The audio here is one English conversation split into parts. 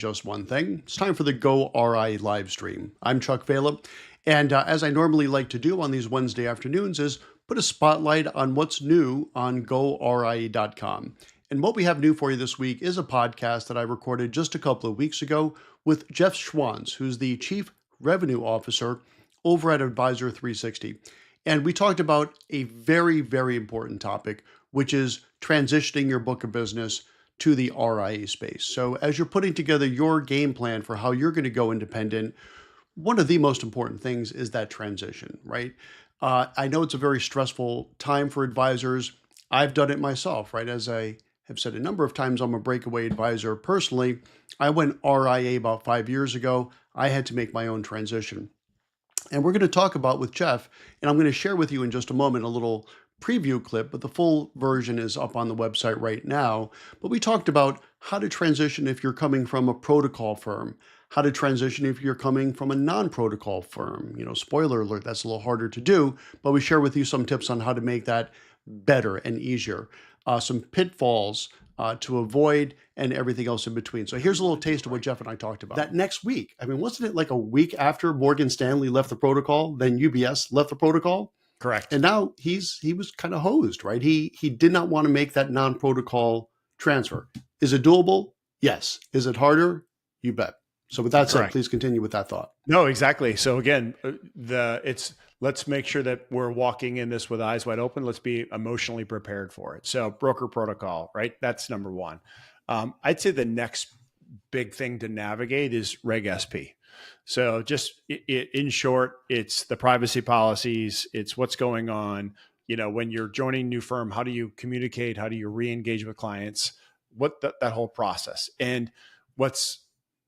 just one thing. It's time for the goRIA live stream. I'm Chuck Vela, and as I normally like to do on these Wednesday afternoons is put a spotlight on what's new on goRIA.com. And what we have new for you this week is a podcast that I recorded just a couple of weeks ago with Jeff Schwantz, who's the Chief Revenue Officer over at Advisor360. And we talked about a very, very important topic, which is transitioning your book of business to the RIA space. So as you're putting together your game plan for how you're going to go independent, one of the most important things is that transition, right? I know it's a very stressful time for advisors. I've done it myself, right? As I have said a number of times, I'm a breakaway advisor personally. I went RIA about 5 years ago. I had to make my own transition. And we're going to talk about with Jeff, and I'm going to share with you in just a moment a little preview clip, but the full version is up on the website right now. But we talked about how to transition if you're coming from a protocol firm, how to transition if you're coming from a non-protocol firm. You know, spoiler alert, that's a little harder to do, but we share with you some tips on how to make that better and easier, some pitfalls to avoid, and everything else in between. So here's a little taste of what Jeff and I talked about. That next week, I mean, wasn't it like a week after Morgan Stanley left the protocol, then UBS left the protocol? Correct. And now he was kind of hosed, right? He did not want to make that non-protocol transfer. Is it doable? Yes. Is it harder? You bet. So with that said, please continue with that thought. No, exactly. So again, let's make sure that we're walking in this with eyes wide open. Let's be emotionally prepared for it. So broker protocol, right? That's number one. I'd say the next big thing to navigate is Reg SP. So just in short, it's the privacy policies. It's what's going on. You know, when you're joining a new firm, how do you communicate? How do you re-engage with clients? That whole process. And what's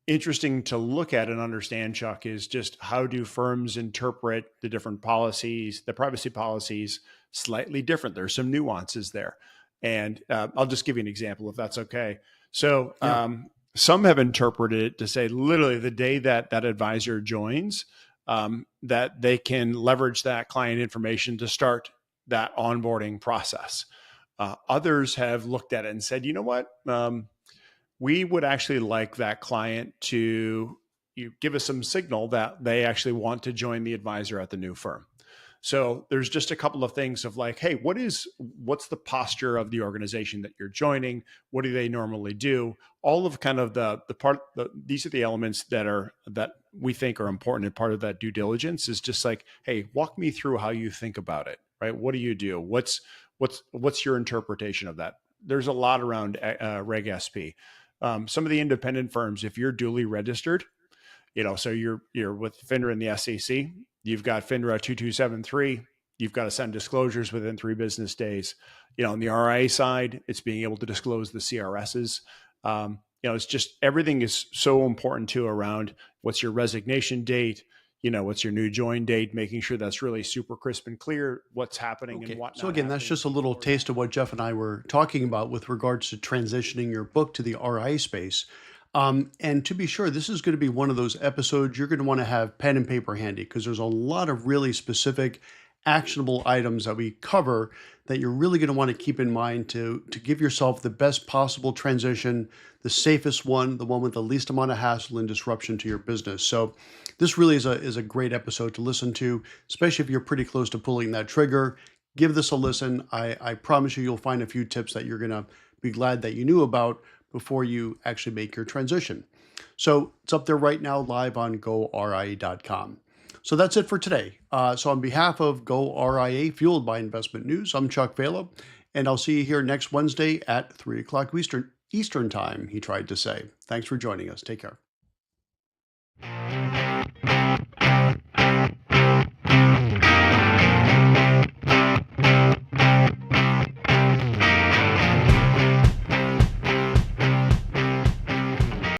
interesting to look at and understand, Chuck, is just how do firms interpret the different policies, the privacy policies, slightly different. There's some nuances there. And I'll just give you an example if that's okay. So some have interpreted it to say literally the day that that advisor joins, that they can leverage that client information to start that onboarding process. Others have looked at it and said, you know what? We would actually like that client to give us some signal that they actually want to join the advisor at the new firm. So there's just a couple of things of like, hey, what's the posture of the organization that you're joining? What do they normally do? All of kind of these are the elements that we think are important, and part of that due diligence is just like, hey, walk me through how you think about it, right? What do you do? What's your interpretation of that? There's a lot around Reg SP. Some of the independent firms, if you're duly registered, you know, so you're with FINRA and the SEC, you've got FINRA 2273, you've got to send disclosures within 3 business days. You know, on the RIA side, it's being able to disclose the CRSs. You know, it's just everything is so important too around what's your resignation date, you know, what's your new join date, making sure that's really super crisp and clear, what's happening and whatnot. So again, that's just a little taste of what Jeff and I were talking about with regards to transitioning your book to the RIA space. And to be sure, this is going to be one of those episodes you're going to want to have pen and paper handy, because there's a lot of really specific actionable items that we cover that you're really going to want to keep in mind to give yourself the best possible transition, the safest one, the one with the least amount of hassle and disruption to your business. So this really is a great episode to listen to, especially if you're pretty close to pulling that trigger. Give this a listen. I promise you'll find a few tips that you're going to be glad that you knew about before you actually make your transition. So it's up there right now, live on goRIA.com. So that's it for today. So on behalf of goRIA, fueled by Investment News, I'm Chuck Vela, and I'll see you here next Wednesday at 3 o'clock Eastern time, he tried to say. Thanks for joining us. Take care.